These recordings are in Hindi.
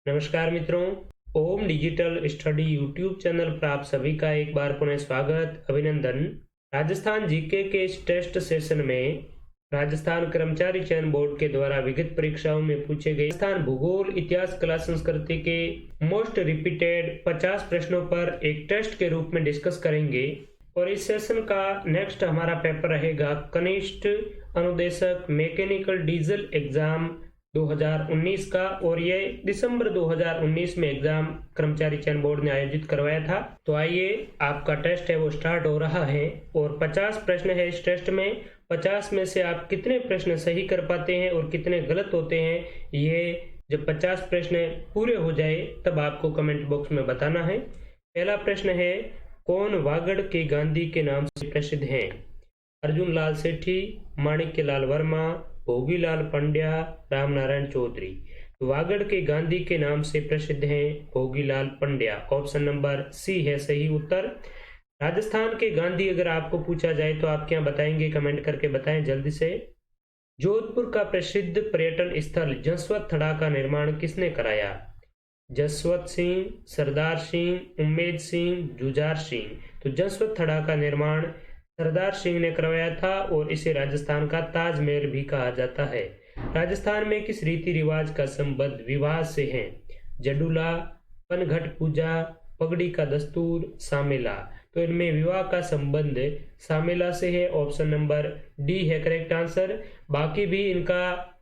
नमस्कार मित्रों, ओम डिजिटल स्टडी यूट्यूब चैनल पर आप सभी का एक बार पुनः स्वागत, अभिनंदन। राजस्थान जीके के इस टेस्ट सेशन में राजस्थान कर्मचारी चयन बोर्ड के द्वारा विगत परीक्षाओं में पूछे गए राजस्थान भूगोल, इतिहास, कला, संस्कृति के मोस्ट रिपीटेड 50 प्रश्नों पर एक टेस्ट के रूप में डिस्कस करेंगे। और इस सेशन का नेक्स्ट हमारा पेपर रहेगा कनिष्ठ अनुदेशक मैकेनिकल डीजल एग्जाम 2019 का, और ये दिसंबर 2019 में एग्जाम कर्मचारी चयन बोर्ड ने आयोजित करवाया था। तो आइए, आपका टेस्ट है वो स्टार्ट हो रहा है और 50 प्रश्न है इस टेस्ट में। 50 में से आप कितने प्रश्न सही कर पाते हैं और कितने गलत होते हैं, ये जब 50 प्रश्न पूरे हो जाए तब आपको कमेंट बॉक्स में बताना है। पहला प्रश्न है, कौन वागड़ के गांधी के नाम से प्रसिद्ध हैं? अर्जुन लाल सेठी, माणिक्य लाल वर्मा, भोगीलाल पंड्या, रामनारायण चौधरी। वागड़ के गांधी के नाम से प्रसिद्ध हैं Bhogilal Pandya. Option number C है सही उत्तर। राजस्थान के गांधी अगर आपको पूछा जाए तो आप क्या बताएंगे, कमेंट करके बताएं जल्दी से। जोधपुर का प्रसिद्ध पर्यटन स्थल जसवंत थड़ा का निर्माण किसने कराया? जसवंत सिंह, सरदार सिंह, उम्मेद सिंह, जुझार सिंह। तो जसवंत थड़ा का निर्माण सरदार सिंह ने करवाया था और इसे राजस्थान का ताजमहल भी कहा जाता है। राजस्थान में किस रीति रिवाज का संबंध विवाह से है? जडूला, पनघट पूजा, पगड़ी का दस्तूर, सामेला। तो इनमें विवाह का संबंध सामेला से है। ऑप्शन नंबर डी है करेक्ट आंसर। बाकी भी इनका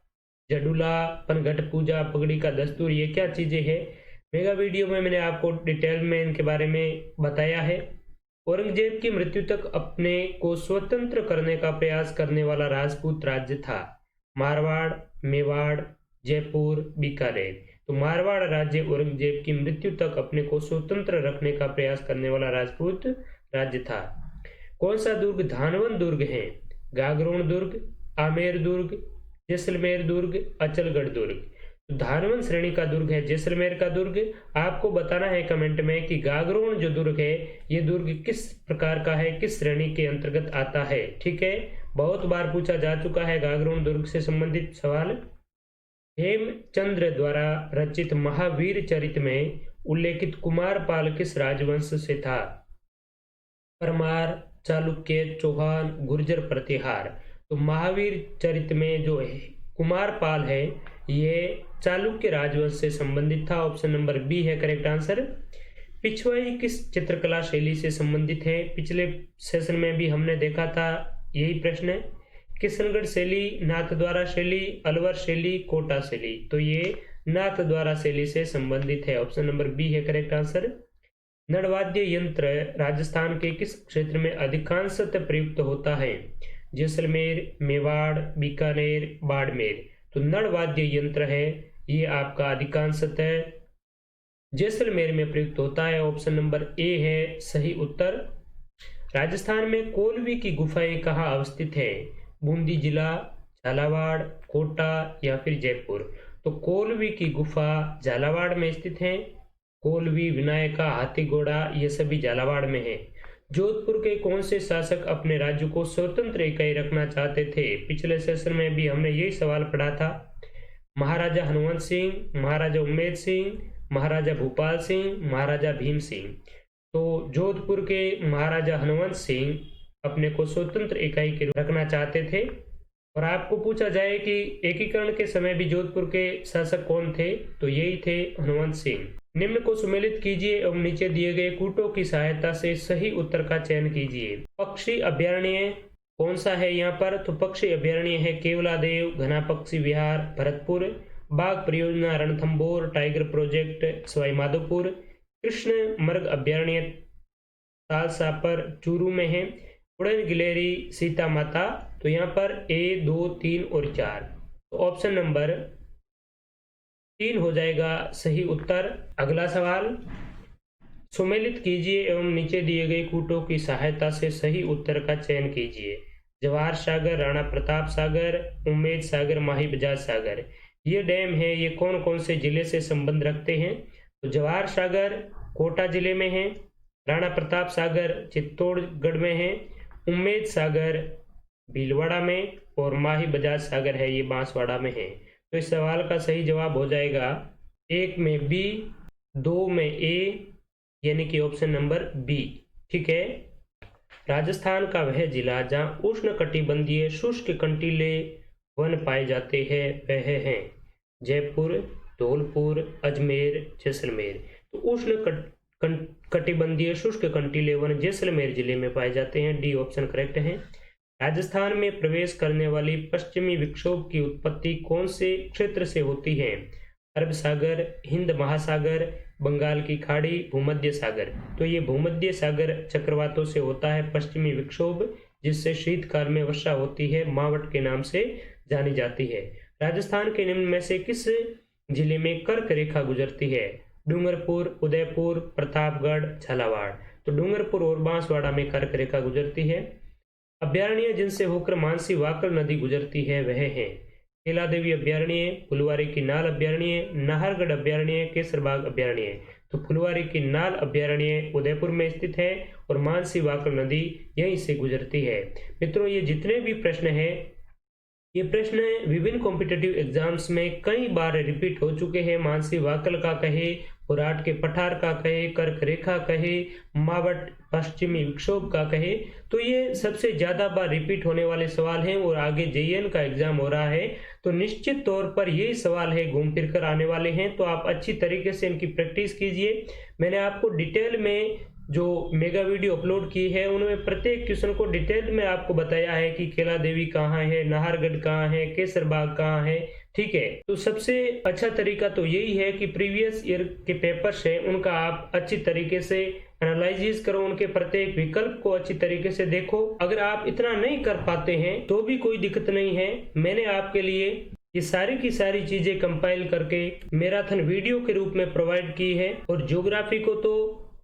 जडूला, पनघट पूजा, पगड़ी का दस्तूर, ये क्या चीजें हैं, मेगा वीडियो में मैंने आपको डिटेल में इनके बारे में बताया है। औरंगजेब की मृत्यु तक अपने को स्वतंत्र करने का प्रयास करने वाला राजपूत राज्य था? मारवाड़, मेवाड़, जयपुर, बीकानेर। तो मारवाड़ राज्य औरंगजेब की मृत्यु तक अपने को स्वतंत्र रखने का प्रयास करने वाला राजपूत राज्य था। कौन सा दुर्ग धानवन दुर्ग है? गागरोन दुर्ग, आमेर दुर्ग, जैसलमेर दुर्ग, अचलगढ़ दुर्ग। तो धानवन श्रेणी का दुर्ग है जैसलमेर का दुर्ग। आपको बताना है कमेंट में कि गागरोन जो दुर्ग है ये दुर्ग किस प्रकार का है, किस श्रेणी के अंतर्गत आता है। ठीक है, बहुत बार पूछा जा चुका है गागरोन दुर्ग से संबंधित सवाल। हेमचंद्र द्वारा रचित महावीर चरित में उल्लेखित कुमारपाल किस राजवंश से था? परमार, चालुक्य, चौहान, गुर्जर, प्रतिहार। तो महावीर चरित में जो है कुमारपाल है ये चालुक्य राजवंश से संबंधित था। ऑप्शन नंबर बी है करेक्ट आंसर। पिछवाई किस चित्रकला शैली से संबंधित है? पिछले सेशन में भी हमने देखा था यही प्रश्न है। किशनगढ़ शैली, नाथद्वारा शैली, अलवर शैली, कोटा शैली। तो ये नाथद्वारा शैली से संबंधित है। ऑप्शन नंबर बी है करेक्ट आंसर। नड़वाद्य यंत्र राजस्थान के किस क्षेत्र में अधिकांशतः प्रयुक्त होता है? जैसलमेर, मेवाड़, बीकानेर, बाड़मेर। तो नड़वाद्य यंत्र है ये आपका अधिकांशतः जैसलमेर में प्रयुक्त होता है। ऑप्शन नंबर ए है सही उत्तर। राजस्थान में कोलवी की गुफाएं कहाँ अवस्थित है? बूंदी जिला, झालावाड़, कोटा या फिर जयपुर। तो कोलवी की गुफा झालावाड़ में स्थित है। कोलवी, विनायका, हाथी घोड़ा ये सभी झालावाड़ में है। जोधपुर के कौन से शासक अपने राज्य को स्वतंत्र इकाई रखना चाहते थे? पिछले सेशन में भी हमने यही सवाल पढ़ा था। महाराजा हनुमंत सिंह, महाराजा उम्मेद सिंह, महाराजा भूपाल सिंह, महाराजा भीम सिंह। तो जोधपुर के महाराजा हनुमंत सिंह अपने को स्वतंत्र इकाई के रखना चाहते थे। और आपको पूछा जाए कि एकीकरण के समय भी जोधपुर के शासक कौन थे, तो यही थे हनुमंत सिंह। निम्न को सुमेलित कीजिए एवं नीचे दिए गए कूटों की सहायता से सही उत्तर का चयन कीजिए। पक्षी अभ्यारण्य कौन सा है यहाँ पर? तो पक्षी अभ्यारण्य है केवलादेव, घना पक्षी विहार, भरतपुर। बाघ परियोजना रणथंभौर, टाइगर प्रोजेक्ट सवाई माधोपुर। कृष्ण मृग अभ्यारण्य तालसापर चूरू में है। उड़न गिलेरी, सीता माता। तो यहाँ पर ए, 2, 3 और 4। तो ऑप्शन नंबर 3 हो जाएगा सही उत्तर। अगला सवाल, सुमेलित कीजिए एवं नीचे दिए गए कूटों की सहायता से सही उत्तर का चयन कीजिए। जवाहर सागर, राणा प्रताप सागर, उम्मेद सागर, माही बजाज सागर। ये डैम है ये कौन कौन से जिले से संबंध रखते हैं? तो जवाहर सागर कोटा जिले में है, राणा प्रताप सागर चित्तौड़गढ़ में है, उम्मेद सागर भीलवाड़ा में और माही बजाज सागर है ये बांसवाड़ा में है। तो इस सवाल का सही जवाब हो जाएगा 1 में बी, 2 में ए, यानी कि ऑप्शन नंबर बी। ठीक है। राजस्थान का वह जिला जहाँ उष्णकटिबंधीय शुष्क कंटीले वन पाए जाते हैं वह हैं जयपुर, धौलपुर, अजमेर, जैसलमेर। तो उष्ण कटिबंधीय शुष्क कंटीले वन जैसलमेर जिले में पाए जाते हैं। डी ऑप्शन करेक्ट है। राजस्थान में प्रवेश करने वाली पश्चिमी विक्षोभ की उत्पत्ति कौन से क्षेत्र से होती है? अरब सागर, हिंद महासागर, बंगाल की खाड़ी, भूमध्य सागर। तो ये भूमध्य सागर चक्रवातों से होता है पश्चिमी विक्षोभ, जिससे शीतकाल में वर्षा होती है, मावट के नाम से जानी जाती है। राजस्थान के निम्न में से किस जिले में कर्क रेखा गुजरती है? डूंगरपुर, उदयपुर, प्रतापगढ़, झालावाड़। तो डूंगरपुर और बांसवाड़ा में कर्क रेखा गुजरती है। अभ्यारण्य जिनसे होकर मानसी वाकल नदी गुजरती है वह है केला देवी अभ्यारण्य, फुलवारी की नाल अभ्यारण्य, नाहरगढ़ अभ्यारण्य, केसरबाग अभ्यारण्य। तो फुलवारी की नाल अभ्यारण्य उदयपुर में स्थित है और मानसी वाकल नदी यहीं से गुजरती है। मित्रों, ये जितने भी प्रश्न हैं, ये प्रश्न विभिन्न कॉम्पिटिटिव एग्जाम्स में कई बार रिपीट हो चुके हैं। मानसी वाकल का कहे, पुराट के पठार का कहे, कर्क रेखा कहे, मावट पश्चिमी विक्षोभ का कहे, तो ये सबसे ज्यादा बार रिपीट होने वाले सवाल हैं। और आगे जेईएन का एग्जाम हो रहा है तो निश्चित तौर पर यही सवाल है घूम फिर कर आने वाले हैं। तो आप अच्छी तरीके से इनकी प्रैक्टिस कीजिए। मैंने आपको डिटेल में जो मेगा वीडियो अपलोड की है उनमें प्रत्येक क्वेश्चन को डिटेल में आपको बताया है कि केला देवी कहाँ है, नाहरगढ़ कहाँ है, केसरबाग कहाँ है। ठीक है। तो सबसे अच्छा तरीका तो यही है कि प्रीवियस ईयर के पेपर्स है उनका आप अच्छी तरीके से एनालिसिस करो, उनके प्रत्येक विकल्प को अच्छी तरीके से देखो। अगर आप इतना नहीं कर पाते हैं तो भी कोई दिक्कत नहीं है। मैंने आपके लिए ये सारी की सारी चीजें कंपाइल करके मैराथन वीडियो के रूप में प्रोवाइड की है और ज्योग्राफी को तो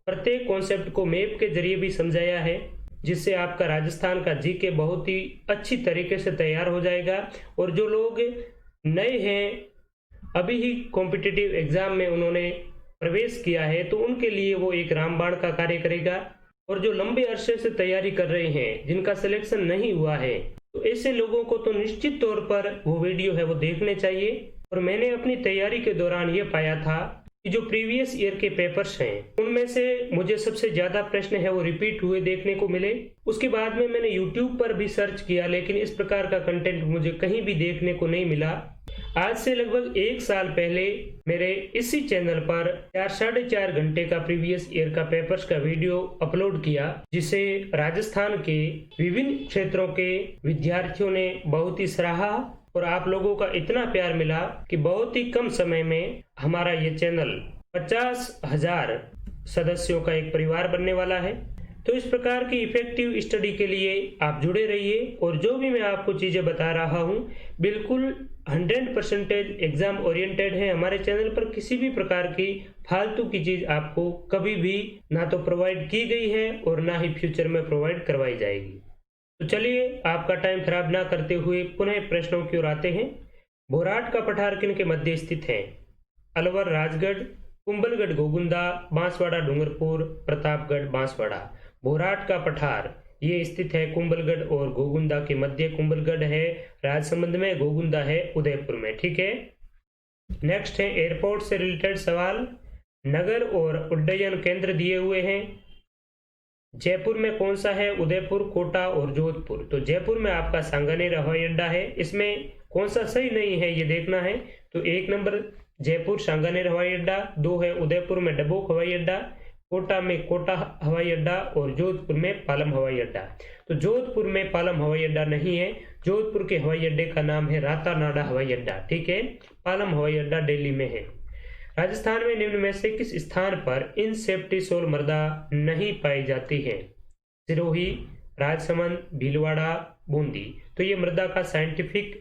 प्रत्येक कॉन्सेप्ट को मैप के जरिए भी समझाया है, जिससे आपका राजस्थान का जीके बहुत ही अच्छी तरीके से तैयार हो जाएगा। और जो लोग नए हैं, अभी ही कॉम्पिटिटिव एग्जाम में उन्होंने प्रवेश किया है, तो उनके लिए वो एक रामबाण का कार्य करेगा। और जो लंबे अरसे से तैयारी कर रहे हैं, जिनका सिलेक्शन नहीं हुआ है, तो ऐसे लोगों को तो निश्चित तौर पर वो वीडियो है वो देखने चाहिए। और मैंने अपनी तैयारी के दौरान ये पाया था कि जो प्रीवियस ईयर के पेपर्स हैं उनमें से मुझे सबसे ज्यादा प्रश्न है वो रिपीट हुए देखने को मिले। उसके बाद में मैंने YouTube पर भी सर्च किया, लेकिन इस प्रकार का कंटेंट मुझे कहीं भी देखने को नहीं मिला। आज से लगभग 1 साल पहले मेरे इसी चैनल पर 4-4.5 घंटे का प्रीवियस ईयर का पेपर्स का वीडियो अपलोड किया, जिसे राजस्थान के विभिन्न क्षेत्रों के विद्यार्थियों ने बहुत ही सराहा और आप लोगों का इतना प्यार मिला कि बहुत ही कम समय में हमारा ये चैनल 50,000 सदस्यों का एक परिवार बनने वाला है। तो इस प्रकार की इफेक्टिव स्टडी के लिए आप जुड़े रहिए और जो भी मैं आपको चीजें बता रहा हूँ बिल्कुल 100% एग्जाम ओरिएंटेड है। हमारे चैनल पर किसी भी प्रकार की फालतू की चीज आपको कभी भी ना तो प्रोवाइड की गई है और ना ही फ्यूचर में प्रोवाइड करवाई जाएगी। तो चलिए आपका टाइम खराब ना करते हुए पुनः प्रश्नों की ओर आते हैं। भोराट का पठार किन के मध्य स्थित है? अलवर राजगढ़, कुंभलगढ़ गोगुंदा, बांसवाड़ा डूंगरपुर, प्रतापगढ़ बांसवाड़ा। भोराट का पठार ये स्थित है कुंभलगढ़ और गोगुंदा के मध्य। कुंभलगढ़ है राजसमंद में, गोगुंदा है उदयपुर में। ठीक है। नेक्स्ट है एयरपोर्ट से रिलेटेड सवाल। नगर और उड्डयन केंद्र दिए हुए हैं। जयपुर में कौन सा है? उदयपुर, कोटा और जोधपुर। तो जयपुर में आपका सांगानेर हवाई अड्डा है। इसमें कौन सा सही नहीं है ये देखना है। तो 1 नंबर जयपुर सांगानेर हवाई अड्डा, 2 है उदयपुर में डबोक हवाई अड्डा, कोटा में कोटा हवाई अड्डा और जोधपुर में पालम हवाई अड्डा। तो जोधपुर में पालम हवाई अड्डा नहीं है। जोधपुर के हवाई अड्डे का नाम है रातानाडा हवाई अड्डा। ठीक है। पालम हवाई अड्डा दिल्ली में है। राजस्थान में निम्न में से किस स्थान पर इन सेफ्टी सोल मृदा नहीं पाई जाती है? सिरोही, राजसमंद, भीलवाड़ा, बूंदी। तो ये मृदा का साइंटिफिक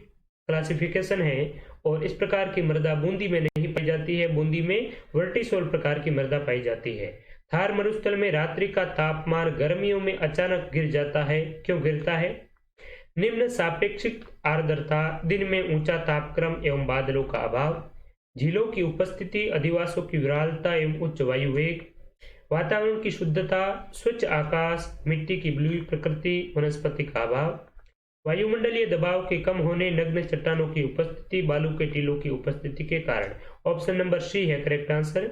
क्लासिफिकेशन है और इस प्रकार की मृदा बूंदी में नहीं पाई जाती है। बूंदी में वर्टिसोल प्रकार की मृदा पाई जाती है। थार मरुस्थल में रात्रि का तापमान गर्मियों में अचानक गिर जाता है, क्यों गिरता है? निम्न सापेक्षिक आर्द्रता, दिन में ऊंचा तापक्रम एवं बादलों का अभाव, झीलों की उपस्थिति, अधिवासों की विरलता एवं उच्च वायु वेग, वातावरण की शुद्धता, स्वच्छ आकाश, मिट्टी की ब्लू प्रकृति, वनस्पति का अभाव। वायुमंडलीय दबाव के कम होने, नग्न चट्टानों की उपस्थिति, बालू के टीलों की उपस्थिति के कारण। ऑप्शन नंबर सी है करेक्ट आंसर।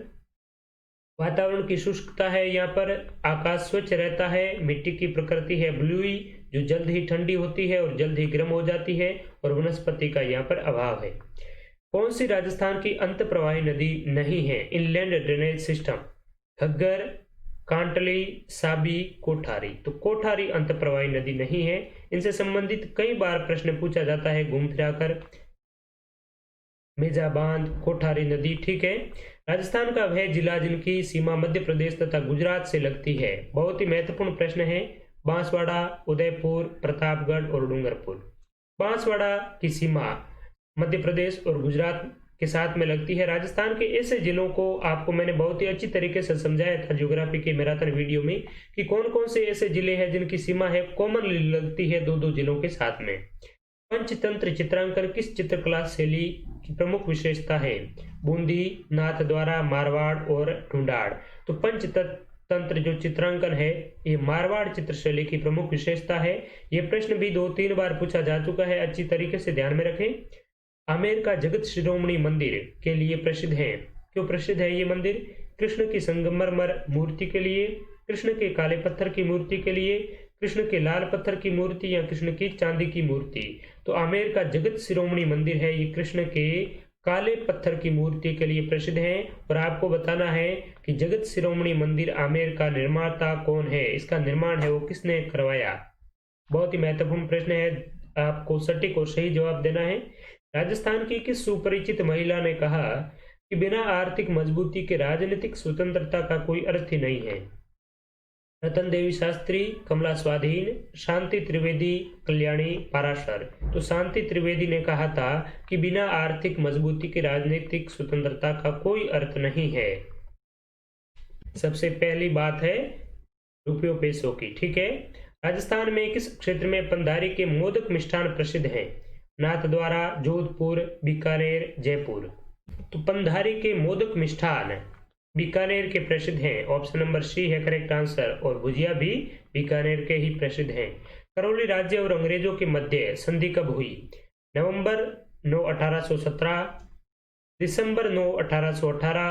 वातावरण की शुष्कता है यहाँ पर, आकाश स्वच्छ रहता है, मिट्टी की प्रकृति है ब्लूई जो जल्द ही ठंडी होती है और जल्द ही गर्म हो जाती है, और वनस्पति का यहाँ पर अभाव है। कौन सी राजस्थान की अंत प्रवाही नदी नहीं है inland drainage system? Ghaggar, Kantli, Sabi, Kothari. तो कोठारी अंत प्रवाही नदी नहीं है। इनसे संबंधित कई बार प्रश्न पूछा जाता है घूम फिराकर। मेजाबांध, कोठारी नदी, ठीक है। राजस्थान का वह जिला जिनकी सीमा मध्य प्रदेश तथा गुजरात से लगती है। बहुत ही महत्वपूर्ण प्रश्न है। बांसवाड़ा, उदयपुर, प्रतापगढ़ और डूंगरपुर। बांसवाड़ा की सीमा मध्य प्रदेश और गुजरात के साथ में लगती है। राजस्थान के ऐसे जिलों को आपको मैंने बहुत ही अच्छी तरीके से समझाया था ज्योग्राफी के मैराथन वीडियो में कि कौन कौन से ऐसे जिले हैं जिनकी सीमा है कॉमनली लगती है दो जिलों के साथ में। पंचतंत्र चित्रांकन किस चित्रकला शैली की प्रमुख विशेषता है? बूंदी, नाथद्वारा, मारवाड़ और ढूंढाड़। तो पंचतंत्र जो चित्रांकन है ये मारवाड़ चित्र शैली की प्रमुख विशेषता है। ये प्रश्न भी 2-3 बार पूछा जा चुका है, अच्छी तरीके से ध्यान में रखें। आमेर का जगत शिरोमणि मंदिर के लिए प्रसिद्ध है। क्यों प्रसिद्ध है ये मंदिर? कृष्ण की संगमरमर मूर्ति के लिए, कृष्ण के काले पत्थर की मूर्ति के लिए, कृष्ण के लाल पत्थर की मूर्ति या कृष्ण की चांदी की मूर्ति। तो आमेर का जगत शिरोमणि मंदिर है, ये कृष्ण के काले पत्थर की मूर्ति के लिए प्रसिद्ध है। और आपको बताना है कि जगत शिरोमणि मंदिर आमेर का निर्माता कौन है, इसका निर्माण है वो किसने करवाया। बहुत ही महत्वपूर्ण प्रश्न है, आपको सटीक और सही जवाब देना है। राजस्थान की किस सुपरिचित महिला ने कहा कि बिना आर्थिक मजबूती के राजनीतिक स्वतंत्रता का कोई अर्थ ही नहीं है? रतन देवी शास्त्री, कमला स्वाधीन, शांति त्रिवेदी, कल्याणी पाराशर। तो शांति त्रिवेदी ने कहा था कि बिना आर्थिक मजबूती की राजनीतिक स्वतंत्रता का कोई अर्थ नहीं है। सबसे पहली बात है रुपयों पैसों की, ठीक है। राजस्थान में किस क्षेत्र में पंधारी के मोदक मिष्ठान प्रसिद्ध हैं? नाथद्वारा, जोधपुर, बीकानेर, जयपुर। तो पंधारी के मोदक मिष्ठान बीकानेर के प्रसिद्ध हैं। ऑप्शन नंबर सी है करेक्ट आंसर। और भुजिया भी बीकानेर के ही प्रसिद्ध हैं। करौली राज्य और अंग्रेजों के मध्य संधि कब हुई? नवंबर 9, 1817, दिसंबर 9, 1818,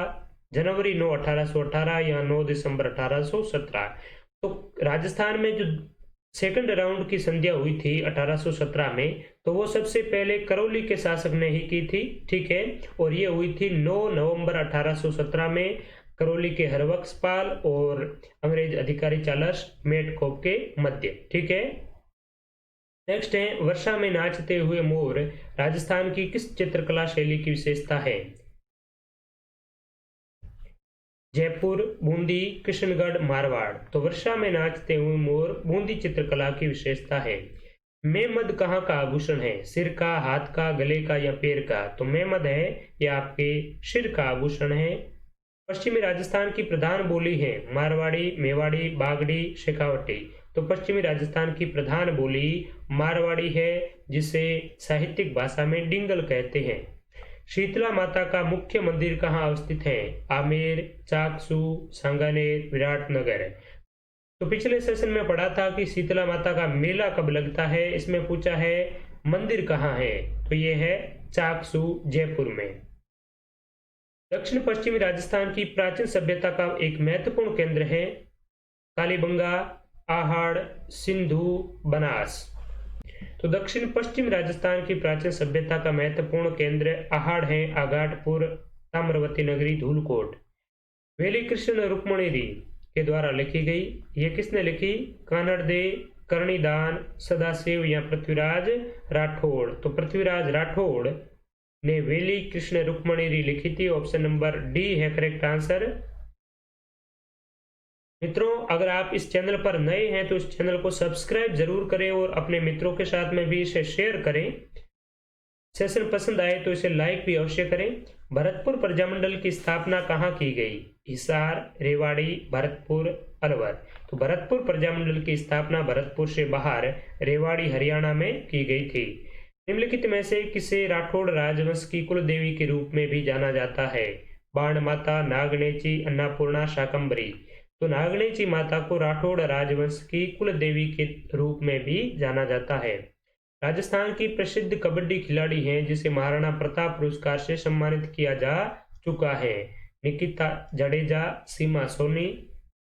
जनवरी 9, 1818 या 9 दिसंबर 1817। तो राजस्थान में जो सेकंड राउंड की संध्या हुई थी 1817 में, तो वो सबसे पहले करौली के शासक ने ही की थी, ठीक है। और ये हुई थी 9 नवंबर 1817 में करौली के हरबख्शपाल और अंग्रेज अधिकारी चार्ल्स मेटकॉप के मध्य, ठीक है। नेक्स्ट है वर्षा में नाचते हुए मोर राजस्थान की किस चित्रकला शैली की विशेषता है? जयपुर, बूंदी, कृष्णगढ़, मारवाड़। तो वर्षा में नाचते हुए मोर बूंदी चित्रकला की विशेषता है। मेमद कहाँ का आभूषण है? सिर का, हाथ का, गले का या पैर का? तो मेमद है ये आपके सिर का आभूषण है। पश्चिमी राजस्थान की प्रधान बोली है मारवाड़ी, मेवाड़ी, बागड़ी, शेखावटी। तो पश्चिमी राजस्थान की प्रधान बोली मारवाड़ी है, जिसे साहित्यिक भाषा में डिंगल कहते हैं। शीतला माता का मुख्य मंदिर कहाँ अवस्थित है? आमेर, चाकसू, सांगानेर, विराटनगर। तो पिछले सेशन में पढ़ा था कि शीतला माता का मेला कब लगता है। इसमें पूछा है मंदिर कहाँ है, तो ये है चाकसू, जयपुर में। दक्षिण पश्चिमी राजस्थान की प्राचीन सभ्यता का एक महत्वपूर्ण केंद्र है कालीबंगा, आहड़, सिंधु, बनास। तो दक्षिण पश्चिम राजस्थान की प्राचीन सभ्यता का महत्वपूर्ण केंद्र आहड़ है, आगाटपुर, ताम्रवती नगरी, धूलकोट। वेली कृष्ण रुक्मणी के द्वारा लिखी गई। ये किसने लिखी? कानड़दे, कर्णिदान, सदाशिव या पृथ्वीराज राठौड़। तो पृथ्वीराज राठौड़ ने वेली कृष्ण रुक्मणी लिखी थी। ऑप्शन नंबर डी है करेक्ट आंसर। मित्रों, अगर आप इस चैनल पर नए हैं तो इस चैनल को सब्सक्राइब जरूर करें और अपने मित्रों के साथ में भी इसे शेयर करें। सेशन पसंद आए तो इसे लाइक भी अवश्य करें। भरतपुर प्रजामंडल की स्थापना कहाँ की गई? हिसार, रेवाड़ी, भरतपुर, अलवर। तो भरतपुर प्रजामंडल की स्थापना भरतपुर से बाहर रेवाड़ी, हरियाणा में की गई थी। निम्नलिखित में से किसे राठौड़ राजवंश की कुल देवी के रूप में भी जाना जाता है? बाण माता, नागनेची, अन्नपूर्णा, शाकंभरी। तो नागनेची माता को राठौड़ राजवंश की कुल देवी के रूप में भी जाना जाता है। राजस्थान की प्रसिद्ध कबड्डी खिलाड़ी हैं जिसे महाराणा प्रताप पुरस्कार से सम्मानित किया जा चुका है? निकिता जडेजा, सीमा सोनी,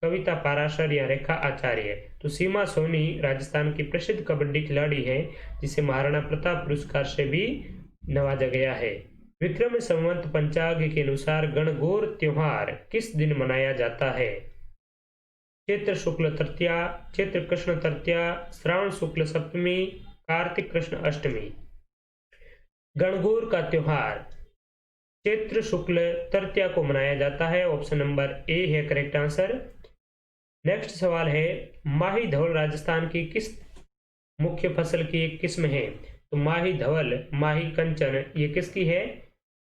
कविता पाराशर या रेखा आचार्य। तो सीमा सोनी राजस्थान की प्रसिद्ध कबड्डी खिलाड़ी है जिसे महाराणा प्रताप पुरस्कार से भी नवाजा गया है। विक्रम संवत पंचांग के अनुसार गणगौर त्योहार किस दिन मनाया जाता है? चैत्र शुक्ल तृतीया, चैत्र कृष्ण तृतीया, श्रावण शुक्ल सप्तमी, कार्तिक कृष्ण अष्टमी। गणगौर का त्योहार चैत्र शुक्ल तृतीया को मनाया जाता है। ऑप्शन नंबर ए है करेक्ट आंसर। नेक्स्ट सवाल है, माही धवल राजस्थान की किस मुख्य फसल की एक किस्म है? तो माही धवल, माही कंचन ये किसकी है?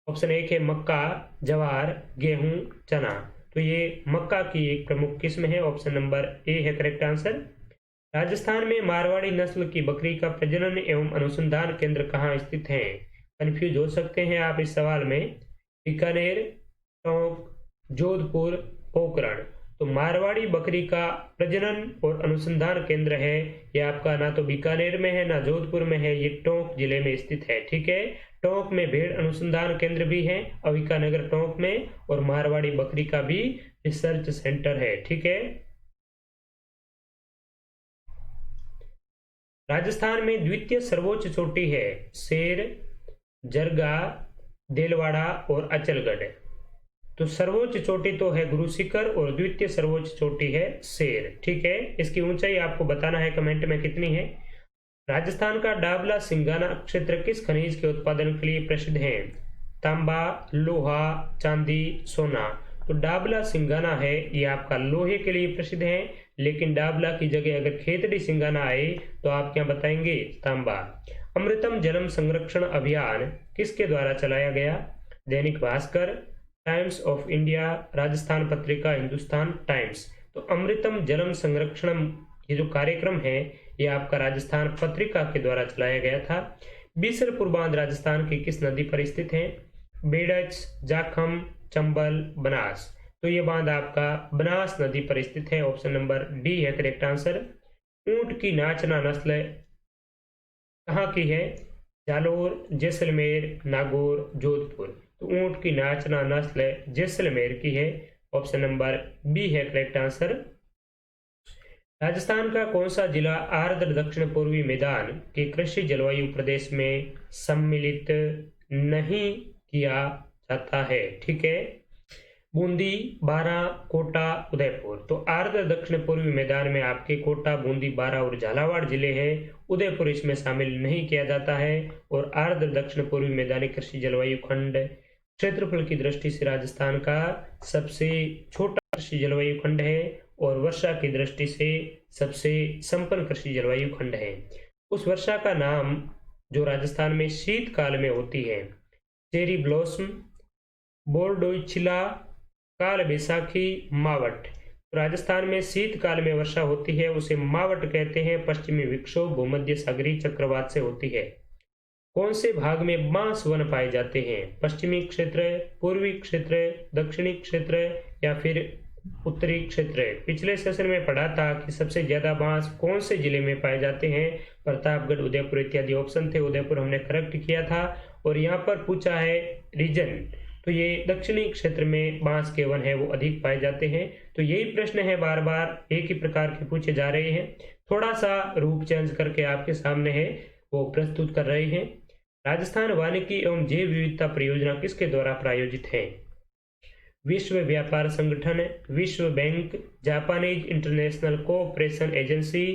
ऑप्शन एक है मक्का, जवार, गेहूं, चना। तो ये मक्का की एक प्रमुख किस्म है। ऑप्शन नंबर ए है करेक्ट आंसर। राजस्थान में मारवाड़ी नस्ल की बकरी का प्रजनन एवं अनुसंधान केंद्र कहाँ स्थित है? कंफ्यूज हो सकते हैं आप इस सवाल में। बीकानेर, टोंक, जोधपुर, पोखरण। तो मारवाड़ी बकरी का प्रजनन और अनुसंधान केंद्र है ये आपका ना तो बीकानेर में है ना जोधपुर में है, ये टोंक जिले में स्थित है। ठीक है, टोंक में भेड़ अनुसंधान केंद्र भी है, अविकानगर टोंक में, और मारवाड़ी बकरी का भी रिसर्च सेंटर है। ठीक है, राजस्थान में द्वितीय सर्वोच्च चोटी है शेर, जरगा, देलवाड़ा और अचलगढ़। तो सर्वोच्च चोटी तो है गुरु शिखर और द्वितीय सर्वोच्च चोटी है शेर। ठीक है, इसकी ऊंचाई आपको बताना है कमेंट में कितनी है। राजस्थान का डाबला सिंगाना क्षेत्र किस खनिज के उत्पादन के लिए प्रसिद्ध है? तांबा, लोहा, चांदी, सोना। तो डाबला सिंगाना है ये आपका लोहे के लिए प्रसिद्ध है, लेकिन डाबला की जगह अगर खेतड़ी सिंगाना आए तो आप क्या बताएंगे? तांबा। अमृतम जलम संरक्षण अभियान किसके द्वारा चलाया गया? Dainik Bhaskar, times of India, Rajasthan Patrika, Hindustan times. तो अमृतम जलम संरक्षण ये जो कार्यक्रम है ये आपका राजस्थान पत्रिका के द्वारा चलाया गया था। बीसलपुर बांध राजस्थान की किस नदी पर स्थित है? बेड़च, जाखम, चंबल, बनास। तो ये बांध आपका बनास नदी पर स्थित है। ऑप्शन नंबर डी है करेक्ट आंसर। ऊंट की नाचना नस्ल कहाँ की है? जालोर, जैसलमेर, नागौर, जोधपुर। तो ऊंट की नाचना नस्ल जैसलमेर की है। ऑप्शन नंबर बी है करेक्ट आंसर। राजस्थान का कौन सा जिला आर्द्र दक्षिण पूर्वी मैदान के कृषि जलवायु प्रदेश में सम्मिलित नहीं किया जाता है? ठीक है, बूंदी, बारां, कोटा, उदयपुर। तो आर्द्र दक्षिण पूर्वी मैदान में आपके कोटा, बूंदी, बारां और झालावाड़ जिले हैं। उदयपुर इसमें शामिल नहीं किया जाता है। और आर्द्र दक्षिण पूर्वी मैदानी कृषि जलवायु खंड क्षेत्रफल की दृष्टि से राजस्थान का सबसे छोटा कृषि जलवायु खंड है और वर्षा की दृष्टि से सबसे संपन्न कृषि जलवायु खंड है। उस वर्षा का नाम जो राजस्थान में शीतकाल में होती है, चेरी ब्लॉसम, बोरडोइचिला, काल बैसाखी, मावट। तो राजस्थान में शीतकाल में वर्षा होती है उसे मावट कहते हैं। पश्चिमी विक्षोभ भूमध्य सागरीय चक्रवात से होती है। कौन से भाग में बांस वन पाए जाते हैं? पश्चिमी क्षेत्र, पूर्वी क्षेत्र, दक्षिणी क्षेत्र या फिर उत्तरी क्षेत्र। पिछले सेशन में पढ़ा था कि सबसे ज्यादा बांस कौन से जिले में पाए जाते हैं? प्रतापगढ़, उदयपुर इत्यादि ऑप्शन थे। उदयपुर हमने करेक्ट किया था। और यहाँ पर पूछा है रीजन, तो ये दक्षिणी क्षेत्र में बांस के वन है वो अधिक पाए जाते हैं। तो यही प्रश्न है, बार बार एक ही प्रकार के पूछे जा रहे हैं, थोड़ा सा रूप चेंज करके आपके सामने है वो प्रस्तुत कर रहे हैं। राजस्थान वानिकी एवं जैव विविधता परियोजना किसके द्वारा प्रायोजित है? विश्व व्यापार संगठन, विश्व bank, Japanese international cooperation agency,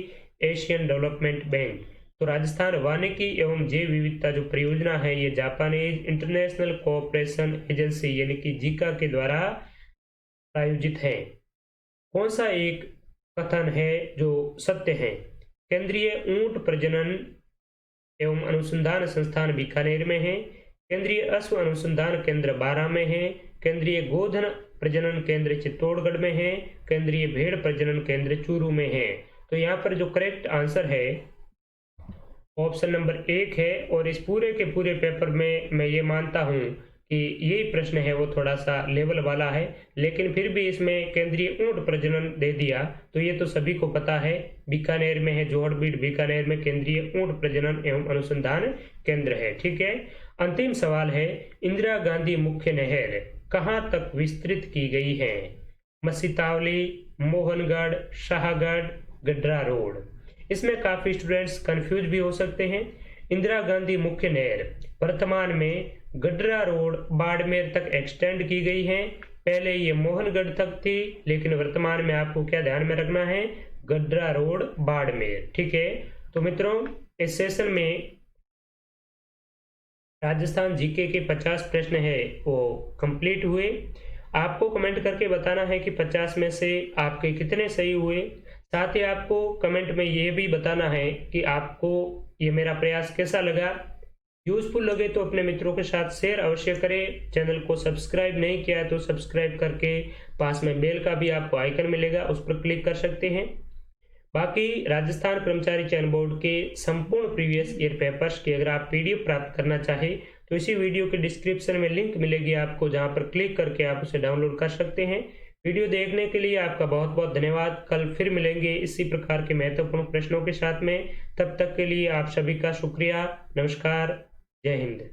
Asian development bank. तो राजस्थान वानिकी एवं जैव विविधता जो परियोजना है ये जापानीज इंटरनेशनल कोऑपरेशन एजेंसी यानी कि जीका के द्वारा प्रायोजित है। कौन सा एक कथन है जो सत्य है? केंद्रीय ऊंट प्रजनन एवं अनुसंधान संस्थान बीकानेर में है, केंद्रीय अश्व अनुसंधान केंद्र बारां में है, केंद्रीय गोधन प्रजनन केंद्र चित्तौड़गढ़ में है, केंद्रीय भेड़ प्रजनन केंद्र चूरू में है। तो यहाँ पर जो करेक्ट आंसर है ऑप्शन नंबर 1 है। और इस पूरे के पूरे पेपर में मैं ये मानता हूँ कि यही प्रश्न है वो थोड़ा सा लेवल वाला है, लेकिन फिर भी इसमें केंद्रीय ऊंट प्रजनन दे दिया तो ये तो सभी को पता है, बीकानेर में है जोहड़बीड़ बीकानेर में केंद्रीय ऊंट प्रजनन एवं अनुसंधान केंद्र है। ठीक है, अंतिम सवाल है, इंदिरा गांधी मुख्य नहर कहाँ तक विस्तृत की गई है? मसीतावली, मोहनगढ़, शाहगढ़, गड्रा रोड। इसमें काफी स्टूडेंट्स कंफ्यूज भी हो सकते हैं। इंदिरा गांधी मुख्य नहर वर्तमान में गड्रा रोड बाड़मेर तक एक्सटेंड की गई है। पहले ये मोहनगढ़ तक थी, लेकिन वर्तमान में आपको क्या ध्यान में रखना है, गड्रा रोड बाड़मेर। ठीक है, तो मित्रों इस सेशन में राजस्थान जीके के 50 प्रश्न है वो कंप्लीट हुए। आपको कमेंट करके बताना है कि 50 में से आपके कितने सही हुए। साथ ही आपको कमेंट में ये भी बताना है कि आपको ये मेरा प्रयास कैसा लगा। यूजफुल लगे तो अपने मित्रों के साथ शेयर अवश्य करें। चैनल को सब्सक्राइब नहीं किया है तो सब्सक्राइब करके पास में बेल का भी आपको आइकन मिलेगा, उस पर क्लिक कर सकते हैं। बाकी राजस्थान कर्मचारी चयन बोर्ड के संपूर्ण प्रीवियस ईयर पेपर्स की अगर आप पीडीएफ प्राप्त करना चाहें तो इसी वीडियो के डिस्क्रिप्शन में लिंक मिलेगी आपको, जहां पर क्लिक करके आप उसे डाउनलोड कर सकते हैं। वीडियो देखने के लिए आपका बहुत बहुत धन्यवाद। कल फिर मिलेंगे इसी प्रकार के महत्वपूर्ण प्रश्नों के साथ में। तब तक के लिए आप सभी का शुक्रिया। नमस्कार, जय हिंद।